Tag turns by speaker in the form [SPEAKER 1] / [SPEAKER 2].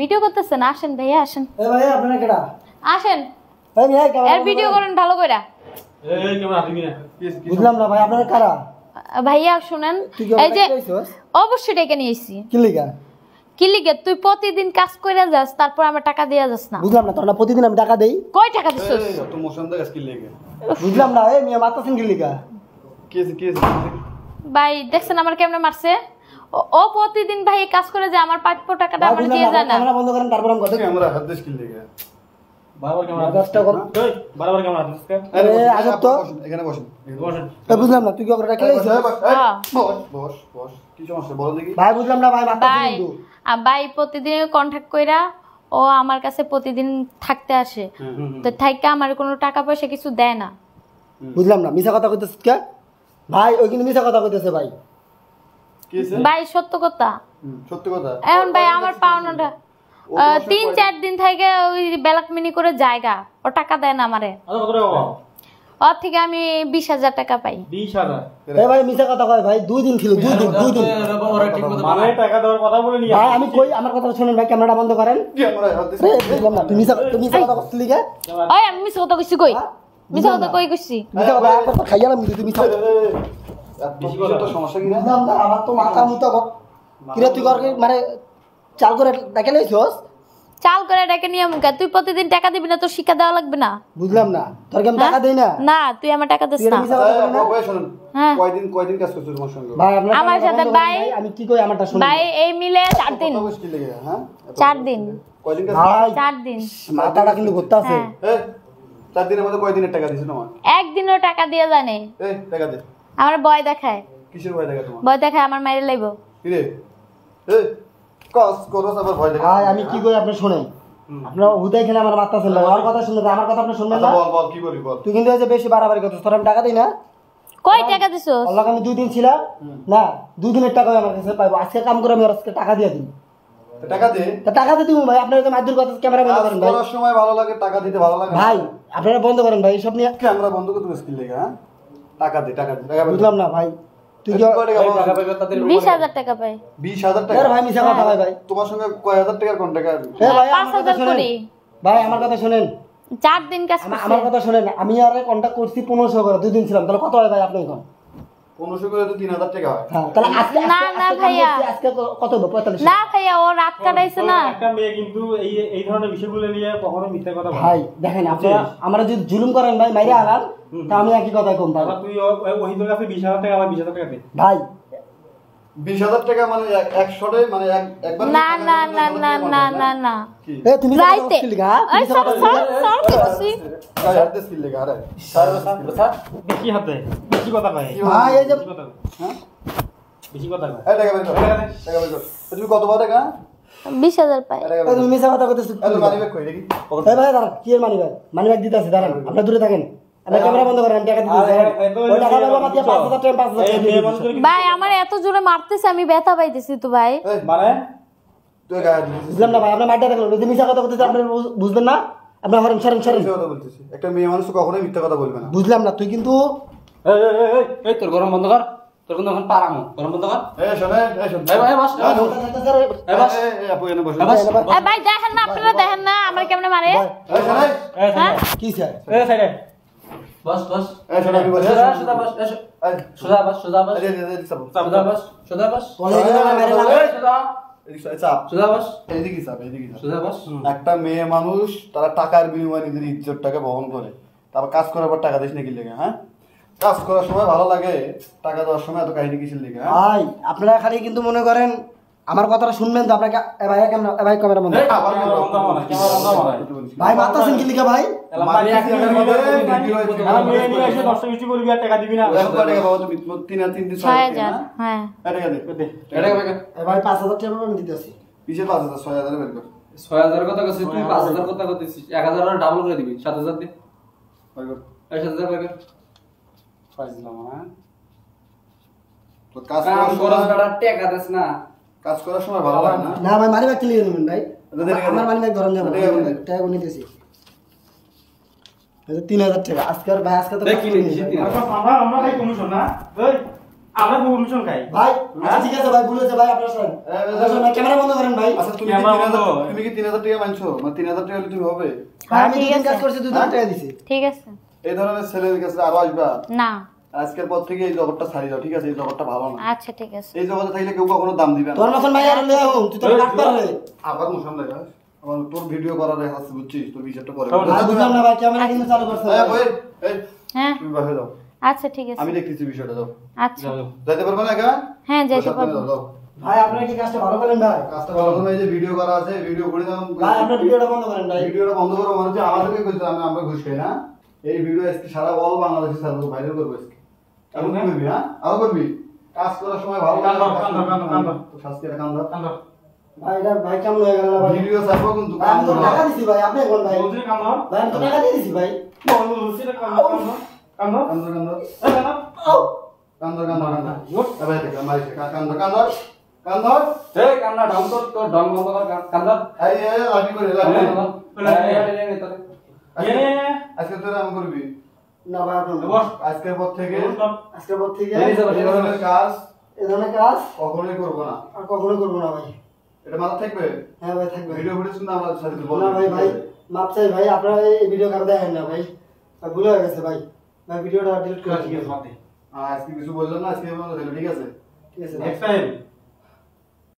[SPEAKER 1] Video করতেছেন আসেন ভাইয়া আসেন
[SPEAKER 2] এই ভাই আপনারা কেডা
[SPEAKER 1] আসেন
[SPEAKER 2] ভাই ভাই
[SPEAKER 1] এর ভিডিও করেন ভালো কইরা
[SPEAKER 3] এই ক্যামেরা দিবি না
[SPEAKER 2] বুঝলাম না ভাই আপনারা কারা
[SPEAKER 1] ভাইয়া শুনেন এই যে অবশ্যই ডেকে নিয়েছি
[SPEAKER 2] কি লিগা
[SPEAKER 1] কি লিগে তুই প্রতিদিন কাজ কইরা যাস তারপর আমার টাকা দিয়া যাস না
[SPEAKER 2] বুঝলাম না তোরা প্রতিদিন আমি টাকা দেই
[SPEAKER 1] কয় টাকা দিছস
[SPEAKER 3] তো মোশন দা স্কিল লেগে
[SPEAKER 2] বুঝলাম না এই মিয়া মাতাছেন কি লিগা
[SPEAKER 3] কি
[SPEAKER 1] ভাই দেখছেন আমার কেমনে মারছে ও প্রতিদিন ভাই কাজ করে যে আমার 500 টাকাটা আমার দিয়ে যায় না
[SPEAKER 2] ক্যামেরা বন্ধ করেন তারপর আমি কথা
[SPEAKER 3] ক্যামেরা হাত স্কিল লেগে বারবার ক্যামেরা
[SPEAKER 2] দশটা কর
[SPEAKER 3] এই বারবার ক্যামেরা হাত স্কিল
[SPEAKER 2] আরে আজব তো
[SPEAKER 3] এখানে বসেন
[SPEAKER 2] এই বুঝলাম না তুই কি করে রাখলে
[SPEAKER 3] বস কি সমস্যা বল দেখি
[SPEAKER 2] ভাই বুঝলাম না ভাই মাতাছেন
[SPEAKER 1] ভাই
[SPEAKER 2] কিন্তু
[SPEAKER 1] ভাই প্রতিদিন কন্টাক্ট কইরা ও আমার কাছে প্রতিদিন থাকতে আসে তো থাইকা আমার কোনো টাকা পয়সা কিছু দেয় না
[SPEAKER 2] বুঝলাম না মিছা কথা কইতেছিস কে ভাই ওই কিন্তু মিছা কথা কইতেছে ভাই
[SPEAKER 3] কি হইছে
[SPEAKER 1] ভাই সত্য কথা
[SPEAKER 3] সত্যি কথা
[SPEAKER 1] এখন ভাই আমার পাওনাটা 3-4 দিন থেকে ওই ব্ল্যাক মিনি করে জায়গা ও টাকা দেয় না আমারে
[SPEAKER 3] আরে কত টাকা পাও
[SPEAKER 1] ওর থেকে আমি 20,000 টাকা পাই
[SPEAKER 3] 20,000
[SPEAKER 2] এই ভাই মিছা কথা কয় ভাই 2 দিন ছিল 2 দিন
[SPEAKER 3] ওরা ঠিক মতো মানে টাকা দেওয়ার কথা বলে নি
[SPEAKER 2] ভাই আমি কই আমার কথা শুনেন ভাই ক্যামেরাটা বন্ধ করেন
[SPEAKER 3] ক্যামেরা হাত
[SPEAKER 2] এই বুঝলাম না তুমি মিছা কথা বলছিস লিগা
[SPEAKER 1] ওই আমি মিছা কথা কইছি কই মিছা কথা কই কইছি
[SPEAKER 2] মিছা কথা একবার খাইয়া না তুমি মিছা
[SPEAKER 3] বেশি কথা তো সমস্যা কি না
[SPEAKER 2] বুঝলাম না আমার তো মাথা মুতা কিরে তুই কর মানে চাল করে দেখে লইছস
[SPEAKER 1] চাল করে ডেকে নিয়ে মুখা তুই প্রতিদিন টাকা দিবি না তোর শিক্ষা দেওয়া লাগবে না
[SPEAKER 2] বুঝলাম না তোর কি আমি টাকা দেই না
[SPEAKER 1] না তুই আমার টাকা দিস না
[SPEAKER 3] ভাই শুনুন
[SPEAKER 1] হ্যাঁ
[SPEAKER 3] কয়দিন কাজ করছিস তোমার সঙ্গে
[SPEAKER 2] ভাই আপনার
[SPEAKER 1] আমার সাথে ভাই
[SPEAKER 2] আমি কি কই আমারটা শুনুন
[SPEAKER 1] ভাই এই মিলে 4 দিন
[SPEAKER 3] কত স্কিল লেগে হ্যাঁ
[SPEAKER 1] 4 দিন
[SPEAKER 3] কয়দিন কাজ
[SPEAKER 2] ভাই
[SPEAKER 1] 4 দিন
[SPEAKER 2] মাথাটা কিন্তু ঘুরতে আছে
[SPEAKER 1] হ্যাঁ।
[SPEAKER 3] এই 4 দিনের মধ্যে কয়দিনের টাকা দিছিস তোমার
[SPEAKER 1] একদিনও টাকা দিয়ে জানে
[SPEAKER 3] এই টাকা দে
[SPEAKER 1] আমার ভয় দেখায়
[SPEAKER 3] কিসের ভয় দেখা তোমার
[SPEAKER 1] ভয় দেখায় আমার মাইরে লাইবো
[SPEAKER 3] কি রে এই কাজ করো আবার ভয় দেখা
[SPEAKER 2] ভাই আমি কি কই আপনি শুনেন আপনার হুদাই খেলে আমার মাথা শুনলেন আমার কথা শুনলেন আমার কথা আপনি শুনবেন না
[SPEAKER 3] বল কি করি বল
[SPEAKER 2] তুই কিন্তু এই যে বেশি বাড়াবাড়ি করছিস তোর আমি টাকা দিই না
[SPEAKER 1] কয় টাকা দিছস
[SPEAKER 2] আল্লাহ আমি 2 দিন ছিলাম না 2 দিনের টাকা আমার কাছে পাইবো আজকে কাম করে আমি আজকে টাকা দিয়ে দিই
[SPEAKER 3] টাকা দে
[SPEAKER 2] তা টাকা দিয়ে দিব ভাই আপনার তো মাদুর কথা ক্যামেরা বন্ধ করেন ভাই
[SPEAKER 3] করার সময় ভালো লাগে টাকা দিতে ভালো লাগে
[SPEAKER 2] ভাই আপনারা বন্ধ করেন ভাই সব নিয়ে
[SPEAKER 3] ক্যামেরা বন্ধ করে তুমি স্কিল লেগে হ্যাঁ টাকা দে টাকা
[SPEAKER 2] বুঝলাম না ভাই তুই কি
[SPEAKER 1] 20,000 টাকা পাই
[SPEAKER 3] 20,000 টাকা
[SPEAKER 2] আরে ভাই মিছা কথা ভাই
[SPEAKER 3] তোমার সঙ্গে কয় হাজার টাকার কন্ট্রাক্ট
[SPEAKER 2] এ ভাই আমার কথা
[SPEAKER 1] 5,000
[SPEAKER 2] শুনেন
[SPEAKER 1] করি
[SPEAKER 2] ভাই আমার কথা শুনেন
[SPEAKER 1] 4 দিন কাজ করছি
[SPEAKER 2] আমার কথা শুনেন আমি আরে কন্টাক্ট করছি 1500 করে 2 দিন ছিলাম তাহলে কত হয় ভাই আপনি এখন
[SPEAKER 3] 1500 করে তো 3,000 টাকা হয়
[SPEAKER 2] হ্যাঁ তাহলে আজকে
[SPEAKER 1] না, না ভাইয়া।
[SPEAKER 2] আজকে কত হবে 45
[SPEAKER 1] না ভাইয়া ও রাত কাটাইছে না
[SPEAKER 4] একটা মেয়ে কিন্তু এই ধরনের বিষয়গুলো নিয়ে কখনো মিথ্যা কথা বলে
[SPEAKER 2] ভাই দেখেন আপনারা আমরা যদি জুলুম করেন ভাই মাইরে আলাম তা আমি একই কথা কম ভাই
[SPEAKER 4] না। তুই ওহিদের কাছে 20,000 টাকা আবার 20,000 টাকা দে
[SPEAKER 2] ভাই
[SPEAKER 3] 20,000 টাকা মানে এক শটে মানে একবার
[SPEAKER 1] না না না না না না না
[SPEAKER 2] এ তুমি
[SPEAKER 1] রাইতে
[SPEAKER 2] কি লিগা
[SPEAKER 1] এই সর সর কি করছিস
[SPEAKER 3] কয় হাজার স্কিল লেগে আরে
[SPEAKER 4] বেশি হাতে বেশি কথা ভাই
[SPEAKER 2] ভাই এই যে
[SPEAKER 4] বেশি কথা
[SPEAKER 3] হ্যাঁ
[SPEAKER 4] বেশি কথা ভাই
[SPEAKER 3] এই টাকা বের কর টাকা বের কর তুমি কত বড় টাকা
[SPEAKER 1] 20,000 পাই
[SPEAKER 3] টাকা
[SPEAKER 2] এ তুমি মিছা কথা কইতেছ
[SPEAKER 3] এই মানি ব্যাগ কই দেখি
[SPEAKER 2] এই ভাই দাঁড়ান কি এর মানি ব্যাগ দিতে আছে দাঁড়ান আপনারা দূরে থাকেন আপনি ক্যামেরা বন্ধ করেন আমি টাকা দিতে ওই টাকা পাবো মাত্র 5,000 টাকা 5,000
[SPEAKER 4] এই মেয়ে মানুষ
[SPEAKER 2] টাকা
[SPEAKER 1] ভাই আমার এত জোরে মারতেছে আমি ব্যথা পাইতেছি তো ভাই
[SPEAKER 3] এই
[SPEAKER 4] মানে
[SPEAKER 3] তুই গায়ে দিছিস
[SPEAKER 2] বুঝলাম না ভাই আপনার মাইটা দেখলেন যদি মিছা কথা কইতেছ আপনি বুঝবেন না আপনার হরেন সরেন
[SPEAKER 3] মিথ্যা কথা বলতেছিস একটা মেয়ে মানুষ তো কখনোই মিথ্যা কথা বলবে না
[SPEAKER 2] বুঝলাম না তুই কিন্তু
[SPEAKER 5] এই তোর গরম বন্ধ কর তোর কিন্তু এখন পারামো গরম বন্ধ কর
[SPEAKER 3] এই শোনে এই শোন
[SPEAKER 5] এই ভাই বাস
[SPEAKER 3] এই আপু এনে বসে
[SPEAKER 1] এই ভাই দেখেন না আপনারা দেখেন না আমার কেমনে মারে
[SPEAKER 3] এই শোনে
[SPEAKER 1] হ্যাঁ
[SPEAKER 2] কি স্যার
[SPEAKER 4] এই সাইডে
[SPEAKER 5] বস বস
[SPEAKER 3] এই শোনে আমি বসে
[SPEAKER 5] সুদা বস
[SPEAKER 3] এই
[SPEAKER 5] সুদা বস সুদা বস
[SPEAKER 3] এই এই সব
[SPEAKER 5] সুদা বস সুদা বস
[SPEAKER 2] কলেজে না মেরে লাগে
[SPEAKER 3] এই চাপ
[SPEAKER 5] সুদা বস
[SPEAKER 3] এইদিকে চাপ এইদিকে চাপ
[SPEAKER 5] সুদা বস
[SPEAKER 3] একটা মেয়ে মানুষ তারা টাকার বিনিময়ে নিজের ইজ্জতটাকে বহন করে তারপর কাজ করার পর টাকা দিস নাকি লেগে হ্যাঁ কাজ করার সময় ভালো লাগে টাকা দেওয়ার সময় এত কাহিনী কিসের লেগে হ্যাঁ
[SPEAKER 2] ভাই আপনারা খালি কিন্তু মনে করেন আমার কথাটা শুনবেন তো আপনাকে এ ভাই ক্যামেরা এ ভাই ক্যামেরা বন্ধ
[SPEAKER 3] আবার
[SPEAKER 4] ক্যামেরা বন্ধ হবে না, ক্যামেরা বন্ধ হবে না।
[SPEAKER 2] ভাই মাথা সিন কি লিখা ভাই
[SPEAKER 4] পানি এক টাকার মধ্যে মেয়ে নিয়ে এসে 10-20 করবি আর টাকা দিবি না
[SPEAKER 3] টাকা পাবো তুমি 3
[SPEAKER 1] 6,000 হ্যাঁ
[SPEAKER 3] টাকা দে
[SPEAKER 5] এটা কবে
[SPEAKER 2] এ ভাই 5,000 টাকা আমি দিতেছি
[SPEAKER 3] পিছে 5,000 6,000 বের কর
[SPEAKER 5] 6,000 কথা কইছিস তুই 5,000 কথা কইছিস 1,000 আর ডাবল করে দিবি 7,000 দে
[SPEAKER 3] বের কর
[SPEAKER 5] 7,000 বের কর
[SPEAKER 3] পাইছিলাম হ্যাঁ তো কাজ
[SPEAKER 5] কাম
[SPEAKER 3] করার
[SPEAKER 5] করার
[SPEAKER 3] সময়
[SPEAKER 5] বেড়া টাকা দেস না
[SPEAKER 3] কাজ করার সময় ভালো লাগে না
[SPEAKER 2] না ভাই মানি ব্যাগ ক্লিয়ার নেবেন ভাই
[SPEAKER 3] টাকা
[SPEAKER 2] আমার মানি ব্যাগ ধরেন যাবেন
[SPEAKER 3] টাকা গুনে।
[SPEAKER 2] টাকা গুনে দিতেছি 3,000 টাকা আজকে আর ভাই আজকে তো
[SPEAKER 5] দেখ কি নিছিস
[SPEAKER 4] আমরা খাই কমিশন না এই আমরা পরমিশন খাই
[SPEAKER 2] ভাই আচ্ছা ঠিক আছে ভাই ভুল হয়েছে ভাই আপনার সাথে ক্যামেরা বন্ধ করেন ভাই
[SPEAKER 3] আচ্ছা তুমি কি
[SPEAKER 4] ক্যামেরা
[SPEAKER 3] 3000
[SPEAKER 4] বন্ধ।
[SPEAKER 3] তুমি কি 3000 টাকা মানছো মানে 3000 টাকা হলে তুমি হবে
[SPEAKER 2] ভাই আমি
[SPEAKER 1] ঠিক
[SPEAKER 2] দুদিন
[SPEAKER 1] আছে।
[SPEAKER 2] কাজ করছি 2000 টাকা দিছি
[SPEAKER 1] ঠিক আছে
[SPEAKER 3] এই ধরনের ছেলের কাছে আরো আসবা
[SPEAKER 1] না
[SPEAKER 3] আজকের পর থেকে এই জগৎটা ছাড়ি দাও ঠিক আছে এই জগৎটা ভালো না
[SPEAKER 1] আচ্ছা ঠিক আছে
[SPEAKER 3] এই জগতে থাকলে কেউ কখনো দাম দিবে না
[SPEAKER 2] তোর মতন ভাই আর লয়ে আও তুই তো কাট পারলে
[SPEAKER 3] আবার মুসাম দেখা আমার তোর ভিডিও করার দেখা আছে বুঝছিস তোর বিষয়টা করে
[SPEAKER 2] ভাই বুঝলাম না ভাই ক্যামেরা কিন্তু চালু করছ
[SPEAKER 3] এই বই এই
[SPEAKER 1] হ্যাঁ
[SPEAKER 3] তুমি বাসে যাও
[SPEAKER 1] আচ্ছা ঠিক আছে
[SPEAKER 3] আমি দেখতেছি বিষয়টা দাও
[SPEAKER 1] আচ্ছা
[SPEAKER 3] যাইতে পারবে না একা
[SPEAKER 1] হ্যাঁ যাইতে পারবো
[SPEAKER 3] দাও
[SPEAKER 2] ভাই আপনারা কি কাজটা ভালো করেন ভাই
[SPEAKER 3] কাজটা ভালো করে এই যে ভিডিও করা আছে ভিডিও করে দাও
[SPEAKER 2] ভাই আপনারা ভিডিওটা বন্ধ করেন ভাই
[SPEAKER 3] ভিডিওটা বন্ধ করো মানে হচ্ছে আমাদেরকে কইতে আমরা ঘুষ খাই না এই ভিডিও আজকে সারা অল বাংলাদেশে সারা ভাইরাল করবো আজকে এখন কি করবি হ্যাঁ আরো করবি কাজ করার সময় ভালো
[SPEAKER 4] কান ধর।
[SPEAKER 3] তো শাস্তি এটা কান ধর।
[SPEAKER 4] কান্দর
[SPEAKER 2] ভাই এটা ভাই কেমন হয়ে গেল না ভাই
[SPEAKER 3] ভিডিও ছাড়বো কিন্তু
[SPEAKER 2] ভাই, আমি তো টাকা দিছি ভাই আপনি কোন ভাই
[SPEAKER 4] বলছিস কান্দর
[SPEAKER 2] ভাই আমি তো টাকা দিয়ে দিছি ভাই
[SPEAKER 4] বলছিস কান্দর কান্দর
[SPEAKER 3] কান্দর কান্দর
[SPEAKER 4] এই কান্দর
[SPEAKER 3] কান্দর কান্দর কান্দর এবার দেখ মারিস কান্দর কান্দর কান্দর
[SPEAKER 5] এই কান্না ঢং কর তোর ঢং বন্ধ কর কান্দা
[SPEAKER 3] এই এই লাঠি করে লাঠি আজকে তোরা আমি করবি
[SPEAKER 2] না ভাই আপনি
[SPEAKER 4] বস
[SPEAKER 3] আজকের পর থেকে
[SPEAKER 2] আজকের পর থেকে
[SPEAKER 3] এই ধরনের কাজ
[SPEAKER 2] এই ধরনের কাজ
[SPEAKER 3] কখনোই করবো না
[SPEAKER 2] আর কখনো করবো না ভাই
[SPEAKER 3] এটা মাথা থাকবে
[SPEAKER 2] হ্যাঁ ভাই থাকবে
[SPEAKER 3] ভিডিও ফুটেজ না আমাদের সাথে
[SPEAKER 2] না ভাই ভাই মাপ চাই ভাই আপনারা এই ভিডিও কার দেখেন না ভাই ভাই ভুল হয়ে গেছে ভাই ভাই ভিডিওটা ডিলিট করে
[SPEAKER 4] ঠিক
[SPEAKER 2] দিন
[SPEAKER 4] আছে বাদ দে
[SPEAKER 3] আজকে কিছু বললাম না আজকে ঠিক আছে
[SPEAKER 2] ঠিক আছে ভাই।
[SPEAKER 4] Next time